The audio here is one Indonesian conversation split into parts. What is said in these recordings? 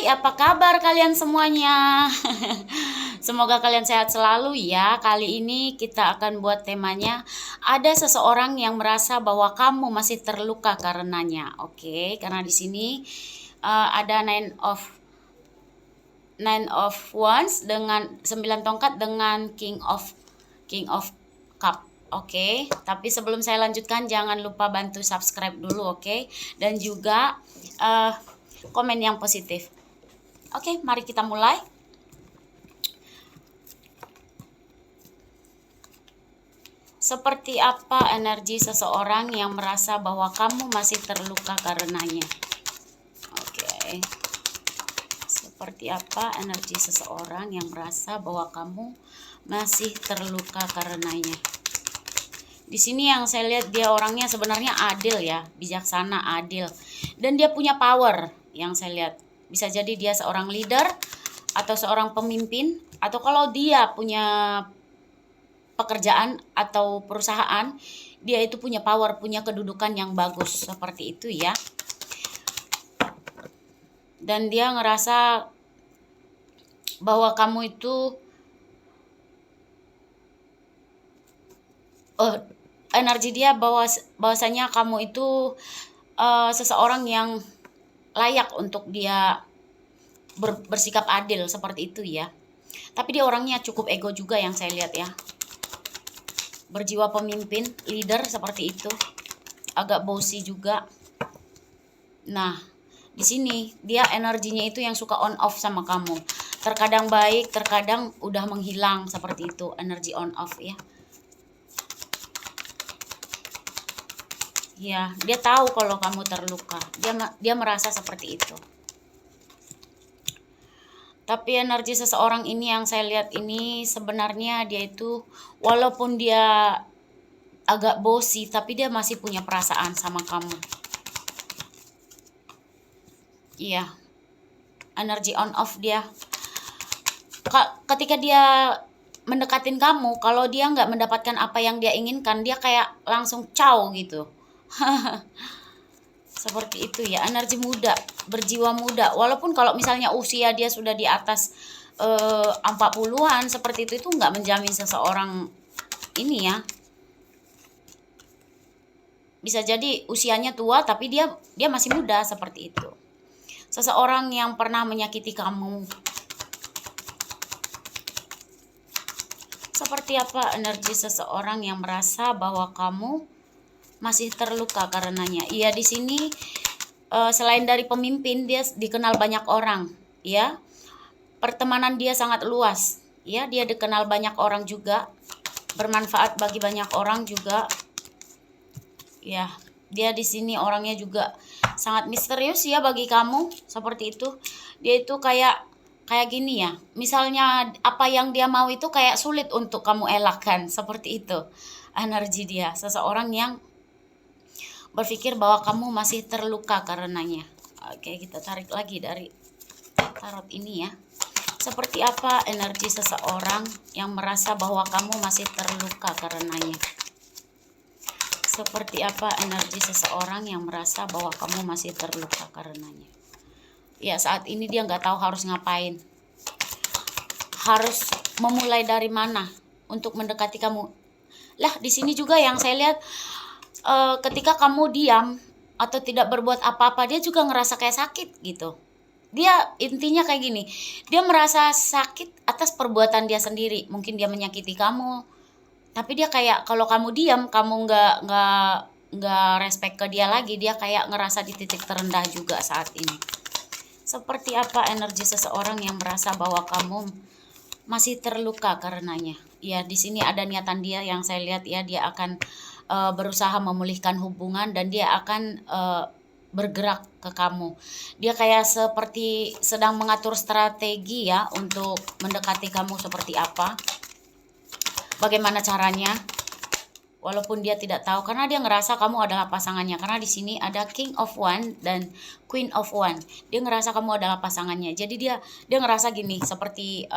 Hai, apa kabar kalian semuanya? Semoga kalian sehat selalu ya. Kali ini kita akan buat temanya, ada seseorang yang merasa bahwa kamu masih terluka karenanya. Oke, karena di sini ada Nine of Wands dengan 9 tongkat dengan King of Cup. Oke, tapi sebelum saya lanjutkan jangan lupa bantu subscribe dulu, oke? Dan juga komen yang positif. Oke, mari kita mulai. Seperti apa energi seseorang yang merasa bahwa kamu masih terluka karenanya? Oke. Seperti apa energi seseorang yang merasa bahwa kamu masih terluka karenanya? Di sini yang saya lihat dia orangnya sebenarnya adil ya, bijaksana, adil. Dan dia punya power yang saya lihat. Bisa jadi dia seorang leader atau seorang pemimpin, atau kalau dia punya pekerjaan atau perusahaan, dia itu punya power, punya kedudukan yang bagus, seperti itu ya. Dan dia ngerasa bahwa kamu itu energi dia bahwasanya kamu itu seseorang yang layak untuk dia bersikap adil, seperti itu ya. Tapi dia orangnya cukup ego juga yang saya lihat ya. Berjiwa pemimpin, leader, seperti itu. Agak bossy juga. Nah, di sini dia energinya itu yang suka on off sama kamu. Terkadang baik, terkadang udah menghilang, seperti itu. Energi on off ya. Ya, dia tahu kalau kamu terluka. Dia merasa seperti itu. Tapi energi seseorang ini yang saya lihat ini sebenarnya dia itu walaupun dia agak bossy, tapi dia masih punya perasaan sama kamu. Iya. Energi on off dia. Ketika dia mendekatin kamu, kalau dia nggak mendapatkan apa yang dia inginkan, dia kayak langsung caw gitu. Seperti itu ya, energi muda, berjiwa muda. Walaupun kalau misalnya usia dia sudah di atas 40-an, seperti itu nggak menjamin seseorang ini ya. Bisa jadi usianya tua tapi dia masih muda, seperti itu. Seseorang yang pernah menyakiti kamu. Seperti apa energi seseorang yang merasa bahwa kamu masih terluka karenanya? Iya, di sini selain dari pemimpin, dia dikenal banyak orang, ya. Pertemanan dia sangat luas, ya. Dia dikenal banyak orang juga, bermanfaat bagi banyak orang juga. Ya, dia di sini orangnya juga sangat misterius ya bagi kamu, seperti itu. Dia itu kayak gini ya. Misalnya apa yang dia mau itu kayak sulit untuk kamu elakkan, seperti itu. Energi dia, seseorang yang berpikir bahwa kamu masih terluka karenanya. Oke, kita tarik lagi dari tarot ini ya. Seperti apa energi seseorang yang merasa bahwa kamu masih terluka karenanya? Seperti apa energi seseorang yang merasa bahwa kamu masih terluka karenanya? Ya, saat ini dia nggak tahu harus ngapain. Harus memulai dari mana untuk mendekati kamu. Lah, di sini juga yang saya lihat ketika kamu diam atau tidak berbuat apa-apa, dia juga ngerasa kayak sakit gitu. Dia intinya kayak gini, dia merasa sakit atas perbuatan dia sendiri. Mungkin dia menyakiti kamu, tapi dia kayak kalau kamu diam, kamu nggak respect ke dia lagi, dia kayak ngerasa di titik terendah juga saat ini. Seperti apa energi seseorang yang merasa bahwa kamu masih terluka karenanya? Ya, di sini ada niatan dia yang saya lihat ya, dia akan berusaha memulihkan hubungan dan dia akan bergerak ke kamu. Dia kayak seperti sedang mengatur strategi ya untuk mendekati kamu seperti apa. Bagaimana caranya? Walaupun dia tidak tahu karena dia ngerasa kamu adalah pasangannya. Karena di sini ada King of Wands dan Queen of Wands. Dia ngerasa kamu adalah pasangannya. Jadi dia ngerasa gini, seperti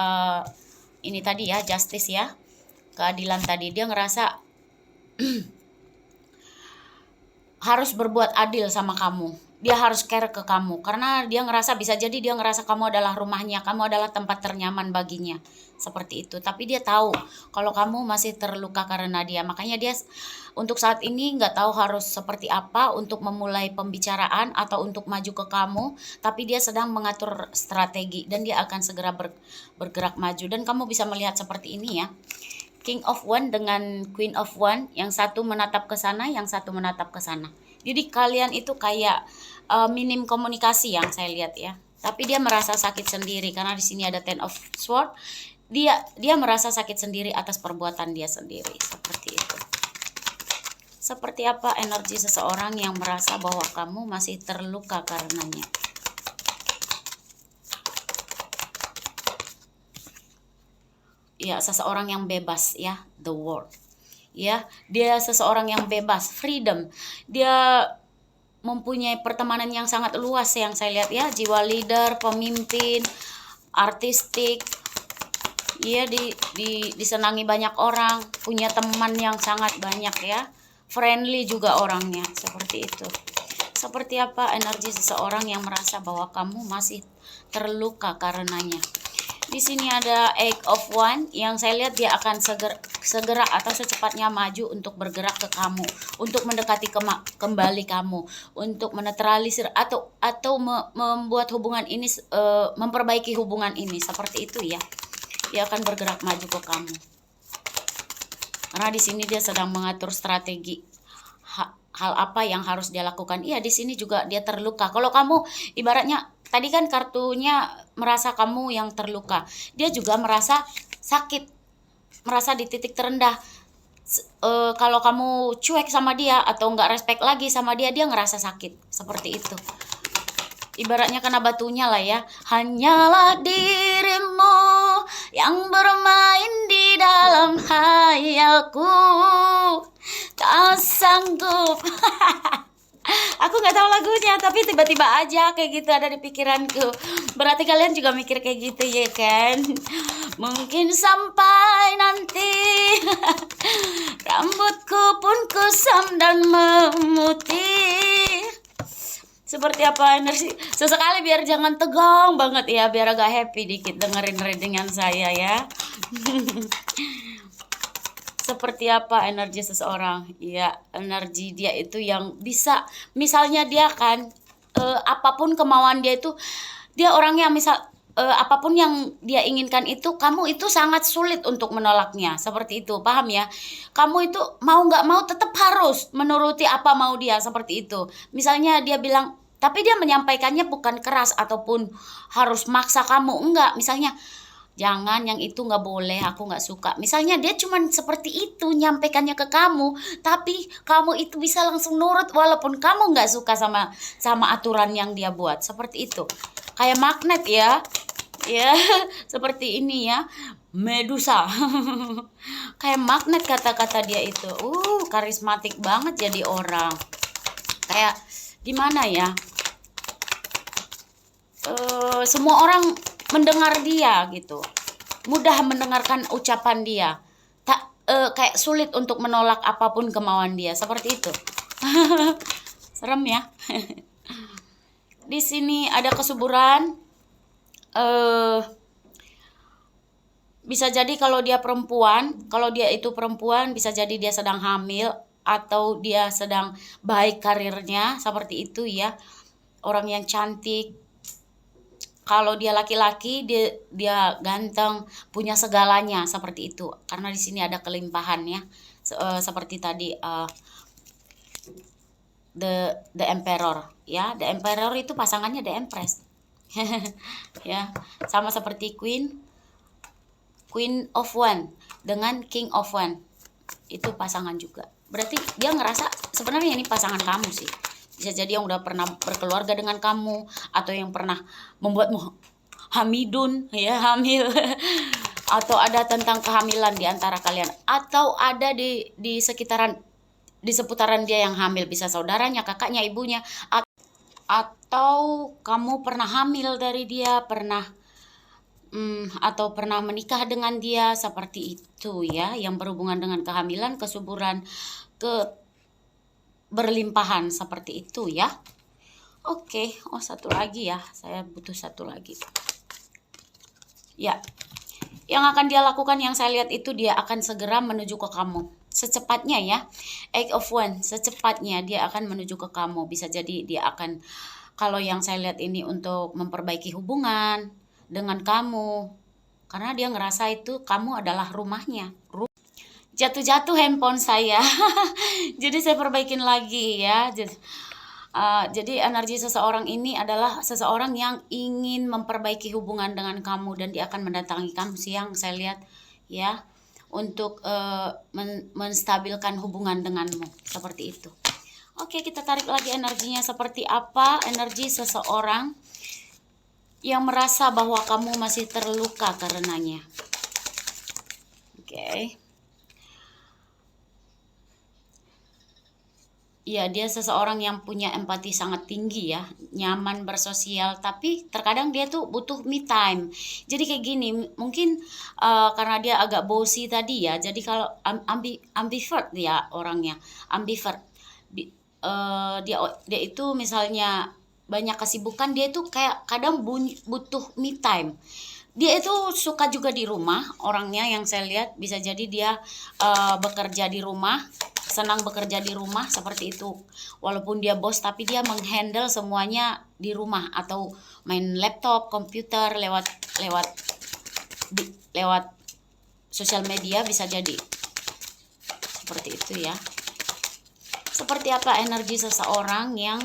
ini tadi ya, justice ya. Keadilan tadi. Dia ngerasa harus berbuat adil sama kamu. dia harus care ke kamu karena dia ngerasa, bisa jadi dia ngerasa kamu adalah rumahnya, kamu adalah tempat ternyaman baginya, seperti itu. Tapi dia tahu kalau kamu masih terluka karena dia, makanya dia untuk saat ini nggak tahu harus seperti apa untuk memulai pembicaraan atau untuk maju ke kamu, tapi dia sedang mengatur strategi dan dia akan segera bergerak maju. Dan kamu bisa melihat seperti ini ya, King of One dengan Queen of One, yang satu menatap ke sana, yang satu menatap ke sana. Jadi kalian itu kayak minim komunikasi yang saya lihat ya. Tapi dia merasa sakit sendiri karena di sini ada Ten of Sword. Dia merasa sakit sendiri atas perbuatan dia sendiri, seperti itu. Seperti apa energi seseorang yang merasa bahwa kamu masih terluka karenanya? Ya, seseorang yang bebas ya, the world. Ya, dia seseorang yang bebas, freedom. Dia mempunyai pertemanan yang sangat luas yang saya lihat ya, jiwa leader, pemimpin, artistik. Ia disenangi banyak orang, punya teman yang sangat banyak ya. Friendly juga orangnya, seperti itu. Seperti apa energi seseorang yang merasa bahwa kamu masih terluka karenanya? Di sini ada Eight of One yang saya lihat dia akan segera atau secepatnya maju untuk bergerak ke kamu, untuk mendekati kembali kamu, untuk menetralisir atau membuat hubungan ini, memperbaiki hubungan ini, seperti itu ya. Dia akan bergerak maju ke kamu. Karena di sini dia sedang mengatur strategi hal apa yang harus dia lakukan. Iya, di sini juga dia terluka. Kalau kamu ibaratnya tadi kan kartunya merasa kamu yang terluka, dia juga merasa sakit, merasa di titik terendah. Kalau kamu cuek sama dia atau nggak respect lagi sama dia, dia ngerasa sakit, seperti itu. Ibaratnya kena batunya lah ya. Hanyalah dirimu yang bermain di dalam hayalku, tak sanggup. Aku nggak tahu lagunya, tapi tiba-tiba aja kayak gitu ada di pikiranku. Berarti kalian juga mikir kayak gitu ya kan? Mungkin sampai nanti rambutku pun kusam dan memutih. Seperti apa energi? Sesekali biar jangan tegang banget ya, biar agak happy dikit dengerin readingan saya ya. Seperti apa energi seseorang? Ya, energi dia itu yang bisa, misalnya dia kan apapun kemauan dia itu, dia orangnya misal apapun yang dia inginkan itu, kamu itu sangat sulit untuk menolaknya, seperti itu, paham ya? Kamu itu mau nggak mau tetap harus menuruti apa mau dia, seperti itu. Misalnya dia bilang, tapi dia menyampaikannya bukan keras ataupun harus maksa kamu, enggak. Misalnya, jangan yang itu, nggak boleh, aku nggak suka. Misalnya dia cuman seperti itu nyampaikannya ke kamu, tapi kamu itu bisa langsung nurut walaupun kamu nggak suka sama aturan yang dia buat, seperti itu. Kayak magnet ya, ya seperti ini ya, Medusa. Kayak magnet kata-kata dia itu. Karismatik banget jadi orang. Kayak gimana ya? Semua orang mendengar dia gitu, mudah mendengarkan ucapan dia, kayak sulit untuk menolak apapun kemauan dia, seperti itu. Serem ya. Di sini ada kesuburan. Bisa jadi kalau dia itu perempuan, bisa jadi dia sedang hamil atau dia sedang baik karirnya, seperti itu ya. Orang yang cantik. Kalau dia laki-laki, dia ganteng, punya segalanya, seperti itu. Karena di sini ada kelimpahan ya. Seperti tadi the Emperor ya. The Emperor itu pasangannya The Empress. Ya, sama seperti Queen of One dengan King of One. Itu pasangan juga. Berarti dia ngerasa sebenarnya ini pasangan kamu sih. Bisa jadi yang udah pernah berkeluarga dengan kamu, atau yang pernah membuatmu hamidun ya, hamil. Atau ada tentang kehamilan di antara kalian, atau ada di seputaran dia yang hamil, bisa saudaranya, kakaknya, ibunya, atau kamu pernah hamil dari dia, atau pernah menikah dengan dia, seperti itu ya, yang berhubungan dengan kehamilan, kesuburan, berlimpahan, seperti itu ya. Oke, oh satu lagi ya. Saya butuh satu lagi. Ya, yang akan dia lakukan yang saya lihat itu dia akan segera menuju ke kamu. Secepatnya ya. Eight of Wands, secepatnya dia akan menuju ke kamu. Bisa jadi dia akan, kalau yang saya lihat ini untuk memperbaiki hubungan dengan kamu. Karena dia ngerasa itu kamu adalah rumahnya. Jatuh-jatuh handphone saya. Jadi saya perbaikin lagi ya. Jadi energi seseorang ini adalah seseorang yang ingin memperbaiki hubungan dengan kamu dan dia akan mendatangi kamu siang saya lihat ya untuk menstabilkan hubungan denganmu seperti itu. Oke, kita tarik lagi energinya seperti apa energi seseorang yang merasa bahwa kamu masih terluka karenanya. Oke. Iya, dia seseorang yang punya empati sangat tinggi ya, nyaman bersosial, tapi terkadang dia tuh butuh me time. Jadi kayak gini, mungkin karena dia agak bossy tadi ya, jadi kalau ambivert ya orangnya, ambivert. Dia dia itu misalnya banyak kesibukan, dia itu kayak kadang butuh me time. Dia itu suka juga di rumah orangnya yang saya lihat, bisa jadi dia bekerja di rumah, senang bekerja di rumah seperti itu. Walaupun dia bos tapi dia menghandle semuanya di rumah atau main laptop, komputer lewat lewat lewat sosial media bisa jadi. Seperti itu ya. Seperti apa energi seseorang yang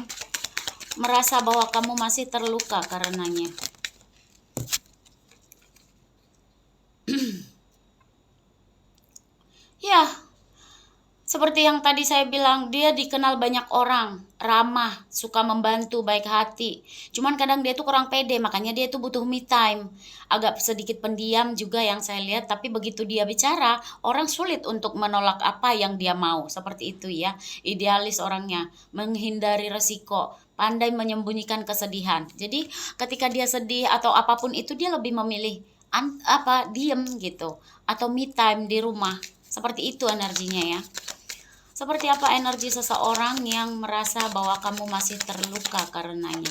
merasa bahwa kamu masih terluka karenanya. Ya, seperti yang tadi saya bilang, dia dikenal banyak orang, ramah, suka membantu, baik hati. Cuman kadang dia tuh kurang pede, makanya dia tuh butuh me time. Agak sedikit pendiam juga yang saya lihat, tapi begitu dia bicara, orang sulit untuk menolak apa yang dia mau. Seperti itu ya, idealis orangnya, menghindari resiko, pandai menyembunyikan kesedihan. Jadi ketika dia sedih atau apapun itu dia lebih memilih diem gitu atau me time di rumah. Seperti itu energinya ya. Seperti apa energi seseorang yang merasa bahwa kamu masih terluka karenanya?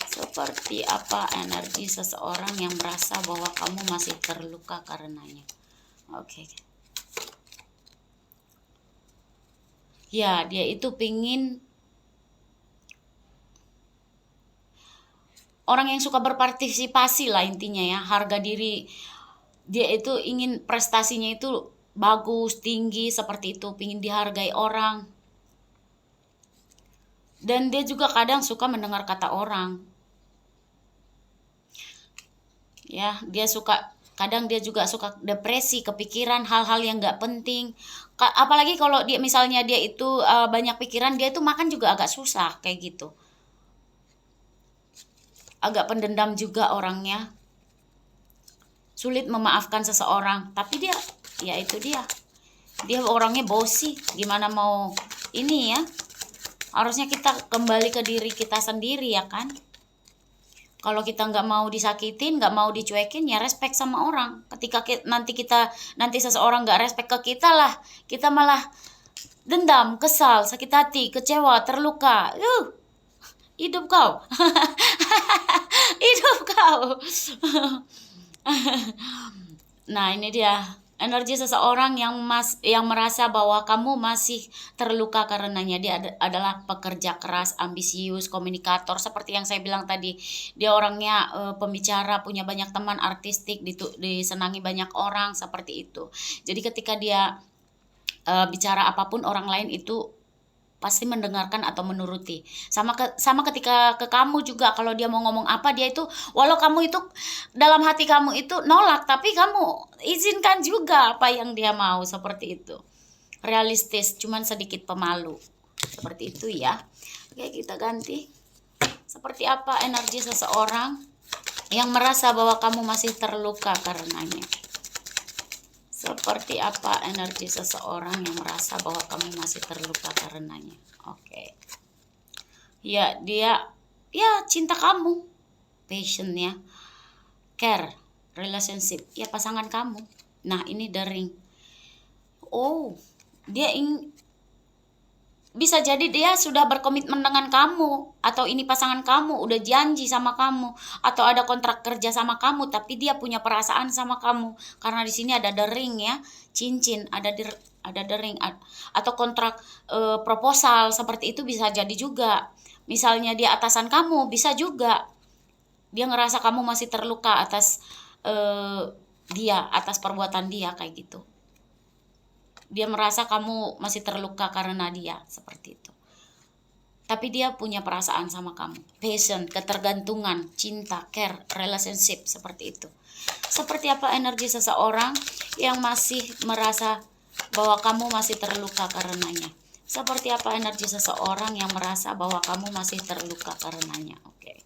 Seperti apa energi seseorang yang merasa bahwa kamu masih terluka karenanya? Oke. Ya, dia itu pingin orang yang suka berpartisipasi lah intinya ya. Harga diri dia itu ingin prestasinya itu bagus, tinggi seperti itu, pingin dihargai orang. Dan dia juga kadang suka mendengar kata orang. Ya, dia suka kadang dia juga suka depresi, kepikiran hal-hal yang nggak penting. Apalagi kalau dia misalnya dia itu banyak pikiran, dia itu makan juga agak susah kayak gitu. Agak pendendam juga orangnya. Sulit memaafkan seseorang, tapi dia ya itu dia. Dia orangnya bossy, gimana mau ini ya? Harusnya kita kembali ke diri kita sendiri ya kan? Kalau kita nggak mau disakitin, nggak mau dicuekin, ya respect sama orang. Ketika nanti seseorang nggak respect ke kita lah, kita malah dendam, kesal, sakit hati, kecewa, terluka. Hidup kau, hidup kau. Nah ini dia energi seseorang yang merasa bahwa kamu masih terluka karenanya. Dia adalah pekerja keras, ambisius, komunikator seperti yang saya bilang tadi. Dia orangnya pembicara, punya banyak teman, artistik, disenangi banyak orang seperti itu. Jadi ketika dia bicara apapun orang lain itu pasti mendengarkan atau menuruti. Sama ketika ke kamu juga, kalau dia mau ngomong apa, dia itu walau kamu itu dalam hati kamu itu nolak, tapi kamu izinkan juga apa yang dia mau, seperti itu. Realistis, cuman sedikit pemalu. Seperti itu ya. Oke, kita ganti. Seperti apa energi seseorang yang merasa bahwa kamu masih terluka karenanya? Seperti apa energi seseorang yang merasa bahwa kamu masih terluka karenanya? Oke. Ya, dia ya cinta kamu. Passionnya. Care. Relationship. Ya, pasangan kamu. Nah, ini the ring. Oh, dia bisa jadi dia sudah berkomitmen dengan kamu, atau ini pasangan kamu udah janji sama kamu, atau ada kontrak kerja sama kamu, tapi dia punya perasaan sama kamu. Karena di sini ada the ring ya, cincin, ada the ring, atau kontrak proposal seperti itu bisa jadi juga. Misalnya dia atasan kamu, bisa juga dia ngerasa kamu masih terluka atas dia, atas perbuatan dia kayak gitu. Dia merasa kamu masih terluka karena dia, seperti itu. Tapi dia punya perasaan sama kamu. Passion, ketergantungan, cinta, care, relationship, seperti itu. Seperti apa energi seseorang yang masih merasa bahwa kamu masih terluka karenanya? Seperti apa energi seseorang yang merasa bahwa kamu masih terluka karenanya? Oke.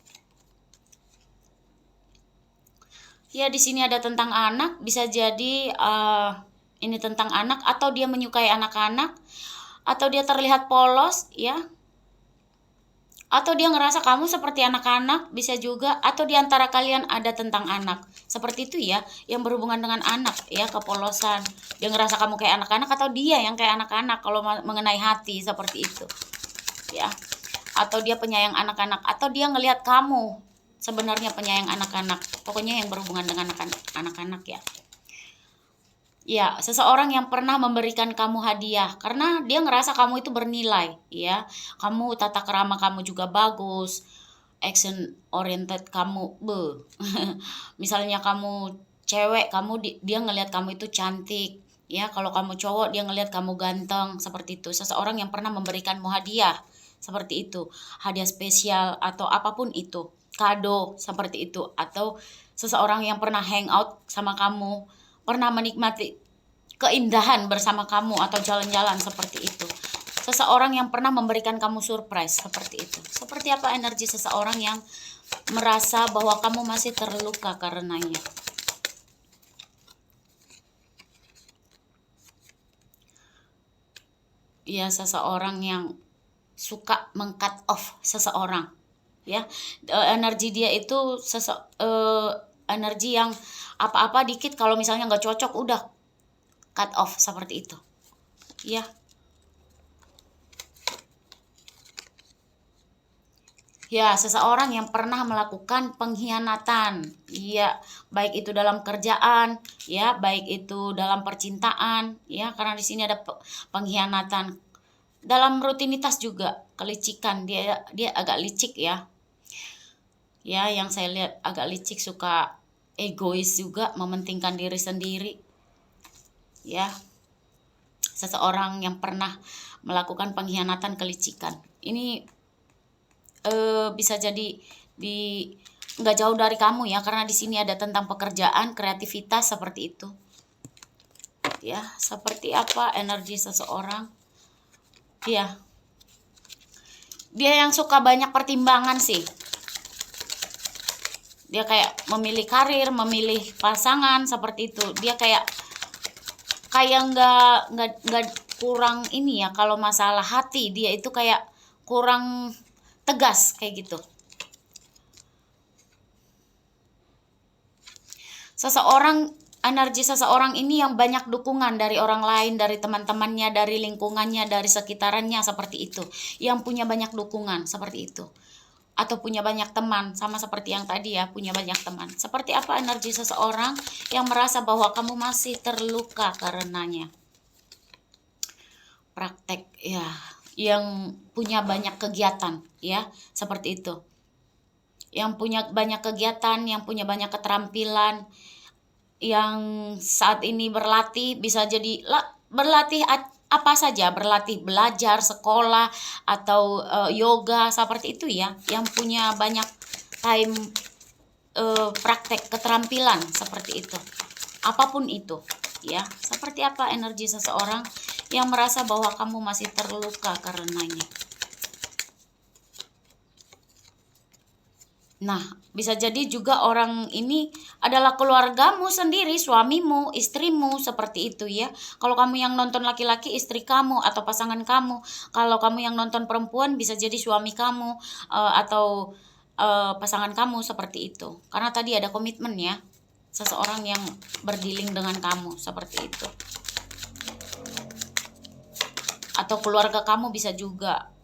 Ya, di sini ada tentang anak, bisa jadi ini tentang anak, atau dia menyukai anak-anak, atau dia terlihat polos ya, atau dia ngerasa kamu seperti anak-anak, bisa juga, atau di antara kalian ada tentang anak, seperti itu ya, yang berhubungan dengan anak ya, kepolosan, dia ngerasa kamu kayak anak-anak, atau dia yang kayak anak-anak kalau mengenai hati, seperti itu ya, atau dia penyayang anak-anak, atau dia ngelihat kamu sebenarnya penyayang anak-anak, pokoknya yang berhubungan dengan anak-anak ya. Ya, seseorang yang pernah memberikan kamu hadiah karena dia ngerasa kamu itu bernilai, ya. Kamu tata kerama kamu juga bagus, action oriented kamu, misalnya kamu cewek, dia ngelihat kamu itu cantik, ya. Kalau kamu cowok, dia ngelihat kamu ganteng, seperti itu. Seseorang yang pernah memberikanmu hadiah, seperti itu. Hadiah spesial atau apapun itu, kado, seperti itu. Atau seseorang yang pernah hangout sama kamu, pernah menikmati keindahan bersama kamu atau jalan-jalan, seperti itu. Seseorang yang pernah memberikan kamu surprise, seperti itu. Seperti apa energi seseorang yang merasa bahwa kamu masih terluka karenanya? Ya, seseorang yang suka meng-cut off seseorang ya. Energi dia itu energi yang apa-apa dikit kalau misalnya nggak cocok udah cut off, seperti itu ya. Ya, seseorang yang pernah melakukan pengkhianatan, ya, baik itu dalam kerjaan, ya, baik itu dalam percintaan, ya, karena di sini ada pengkhianatan. Dalam rutinitas juga, kelicikan, dia agak licik ya. Ya, yang saya lihat agak licik, suka egois juga, mementingkan diri sendiri. Ya, seseorang yang pernah melakukan pengkhianatan, kelicikan. Ini bisa jadi nggak jauh dari kamu ya, karena di sini ada tentang pekerjaan, kreativitas, seperti itu. Ya, seperti apa energi seseorang? Ya, dia yang suka banyak pertimbangan sih. Dia kayak memilih karir, memilih pasangan, seperti itu. Dia kayak nggak kurang ini ya, kalau masalah hati dia itu kayak kurang tegas kayak gitu. Energi seseorang ini yang banyak dukungan dari orang lain, dari teman-temannya, dari lingkungannya, dari sekitarannya, seperti itu. Yang punya banyak dukungan, seperti itu. Atau punya banyak teman, sama seperti yang tadi ya, punya banyak teman. Seperti apa energi seseorang yang merasa bahwa kamu masih terluka karenanya? Praktek ya, yang punya banyak kegiatan ya, seperti itu. Yang punya banyak kegiatan, yang punya banyak keterampilan, yang saat ini berlatih, bisa jadi berlatih apa saja, berlatih belajar, sekolah, atau yoga, seperti itu ya, yang punya banyak time praktek keterampilan, seperti itu. Apapun itu ya. Seperti apa energi seseorang yang merasa bahwa kamu masih terluka karenanya? Nah, bisa jadi juga orang ini adalah keluargamu sendiri, suamimu, istrimu, seperti itu ya. Kalau kamu yang nonton laki-laki, istri kamu atau pasangan kamu. Kalau kamu yang nonton perempuan, bisa jadi suami kamu atau pasangan kamu, seperti itu. Karena tadi ada komitmen ya, seseorang yang berdealing dengan kamu, seperti itu. atau keluarga kamu bisa juga.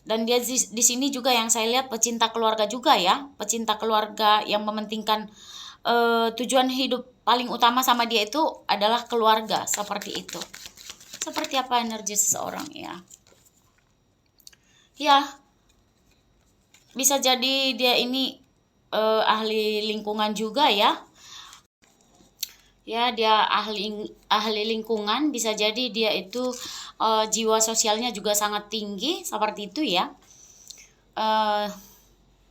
Dan dia di sini juga yang saya lihat pecinta keluarga juga ya, pecinta keluarga yang mementingkan tujuan hidup paling utama sama dia itu adalah keluarga, seperti itu. Seperti apa energi seseorang ya? Ya, bisa jadi dia ini ahli lingkungan juga ya. Ya, dia ahli lingkungan, bisa jadi dia itu jiwa sosialnya juga sangat tinggi, seperti itu ya.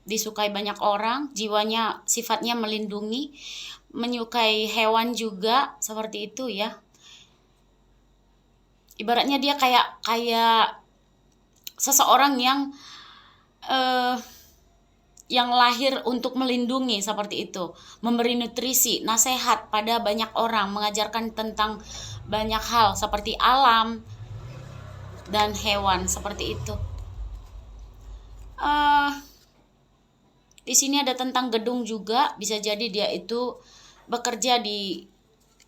Disukai banyak orang, jiwanya sifatnya melindungi, menyukai hewan juga, seperti itu ya. Ibaratnya dia kayak seseorang yang lahir untuk melindungi, seperti itu, memberi nutrisi, nasihat pada banyak orang, mengajarkan tentang banyak hal seperti alam dan hewan, seperti itu. Di sini ada tentang gedung juga, bisa jadi dia itu bekerja di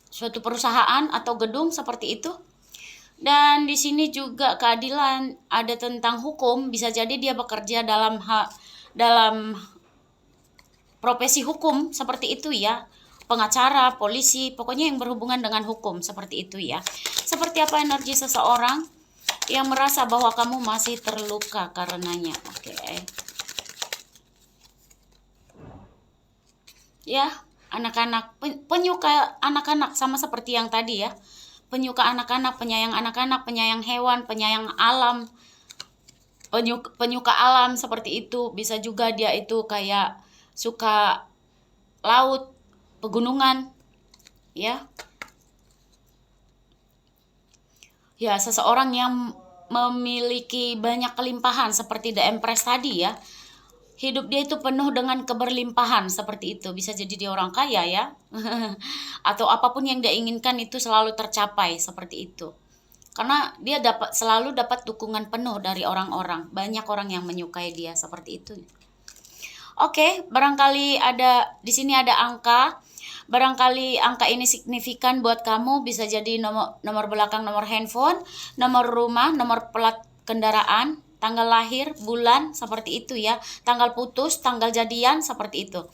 suatu perusahaan atau gedung, seperti itu. Dan di sini juga keadilan, ada tentang hukum, bisa jadi dia bekerja dalam profesi hukum, seperti itu ya. Pengacara, polisi, pokoknya yang berhubungan dengan hukum, seperti itu ya. Seperti apa energi seseorang yang merasa bahwa kamu masih terluka karenanya. Oke. Ya, anak-anak, penyuka anak-anak, sama seperti yang tadi ya. Penyuka anak-anak, penyayang hewan, penyayang alam, penyuka alam, seperti itu. Bisa juga dia itu kayak suka laut, pegunungan, ya. Ya, seseorang yang memiliki banyak kelimpahan seperti The Empress tadi ya. Hidup dia itu penuh dengan keberlimpahan, seperti itu. Bisa jadi dia orang kaya ya. Atau apapun yang dia inginkan itu selalu tercapai, seperti itu. Karena dia selalu dapat dukungan penuh dari orang-orang. Banyak orang yang menyukai dia, seperti itu. Oke, barangkali di sini ada angka. Barangkali angka ini signifikan buat kamu, bisa jadi nomor belakang, nomor handphone, nomor rumah, nomor plat kendaraan, tanggal lahir, bulan, seperti itu ya. Tanggal putus, tanggal jadian, seperti itu.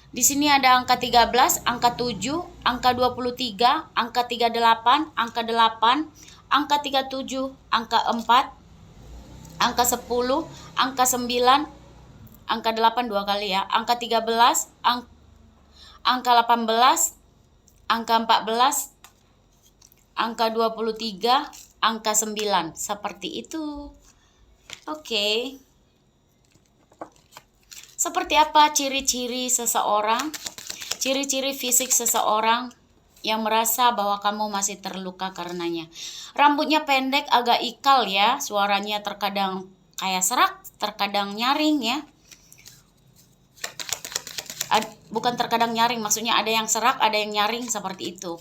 Di sini ada angka 13, angka 7, angka 23, angka 38, angka 8, angka 37, angka 4, angka 10, angka 9, angka 8 dua kali ya. Angka 13, angka 18, angka 14, angka 23, angka 9, seperti itu. Oke. Seperti apa ciri-ciri seseorang? Ciri-ciri fisik seseorang yang merasa bahwa kamu masih terluka karenanya. Rambutnya pendek, agak ikal ya, suaranya terkadang kayak serak, terkadang nyaring ya. Bukan terkadang nyaring, maksudnya ada yang serak, ada yang nyaring, seperti itu.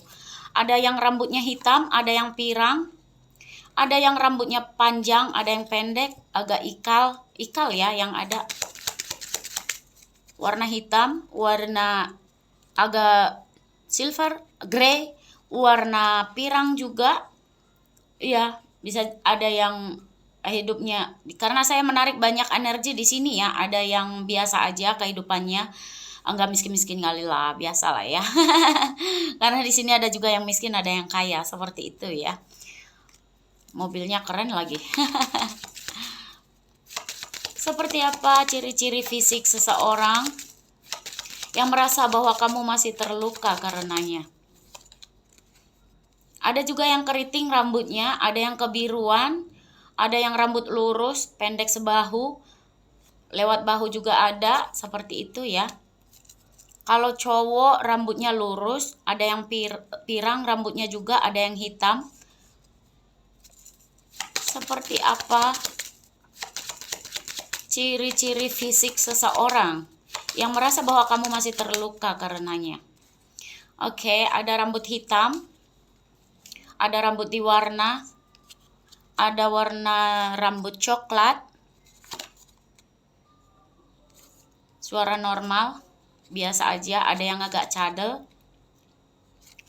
Ada yang rambutnya hitam, ada yang pirang, ada yang rambutnya panjang, ada yang pendek, agak ikal ya yang ada. Warna hitam, warna agak silver, grey, warna pirang juga. Ya, bisa ada yang hidupnya, karena saya menarik banyak energi di sini ya. Ada yang biasa aja kehidupannya, enggak miskin-miskin kali lah, biasa lah ya. Karena di sini ada juga yang miskin, ada yang kaya, seperti itu ya. Mobilnya keren lagi. Seperti apa ciri-ciri fisik seseorang yang merasa bahwa kamu masih terluka karenanya? Ada juga yang keriting rambutnya, ada yang kebiruan, ada yang rambut lurus, pendek sebahu, lewat bahu juga ada, seperti itu ya. Kalau cowok rambutnya lurus, ada yang pirang rambutnya juga, ada yang hitam. Seperti apa ciri-ciri fisik seseorang yang merasa bahwa kamu masih terluka karenanya? Oke, ada rambut hitam, ada rambut diwarna, ada warna rambut coklat, suara normal, biasa aja, ada yang agak cadel.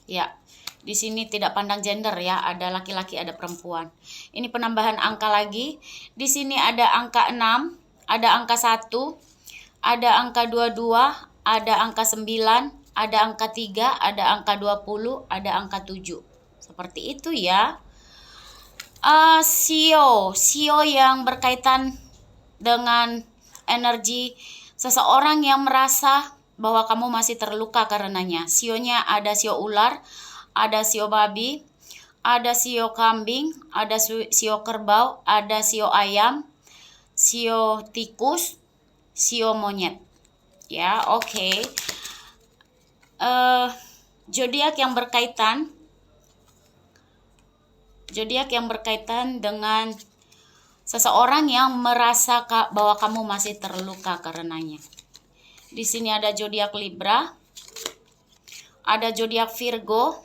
Ya, Di sini tidak pandang gender ya, ada laki-laki, ada perempuan. Ini penambahan angka lagi. Di sini ada angka 6, ada angka 1, ada angka 22, ada angka 9, ada angka 3, ada angka 20, ada angka 7. Seperti itu ya. Sio yang berkaitan dengan energi seseorang yang merasa bahwa kamu masih terluka karenanya. Sionya ada sio ular, ada sio babi, ada sio kambing, ada sio kerbau, ada sio ayam, sio tikus, sio monyet. Ya, oke. Zodiak yang berkaitan dengan seseorang yang merasa bahwa kamu masih terluka karenanya. Di sini ada zodiak Libra, ada zodiak Virgo,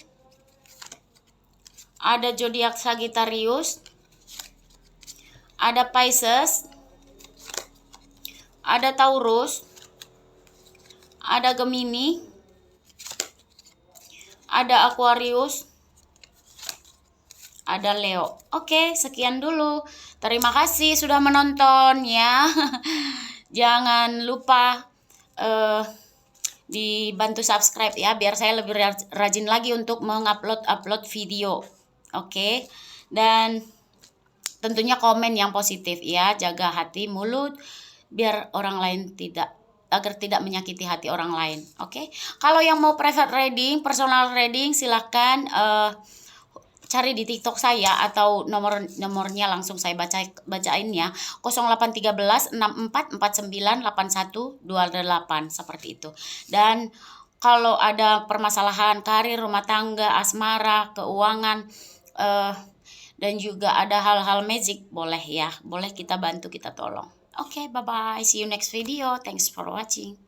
ada zodiak Sagittarius, ada Pisces, ada Taurus, ada Gemini, ada Aquarius, ada Leo. Oke, sekian dulu. Terima kasih sudah menonton ya. Jangan lupa dibantu subscribe ya, biar saya lebih rajin lagi untuk mengupload video. Oke. Dan tentunya komen yang positif ya, jaga hati mulut biar orang lain agar tidak menyakiti hati orang lain. Oke. Kalau yang mau private reading, personal reading, silahkan cari di TikTok saya atau nomornya langsung saya bacain ya. 0813 6449 8128 seperti itu. Dan kalau ada permasalahan karir, rumah tangga, asmara, keuangan, dan juga ada hal-hal magic, boleh ya. Boleh kita bantu, kita tolong. Oke, bye-bye. See you next video. Thanks for watching.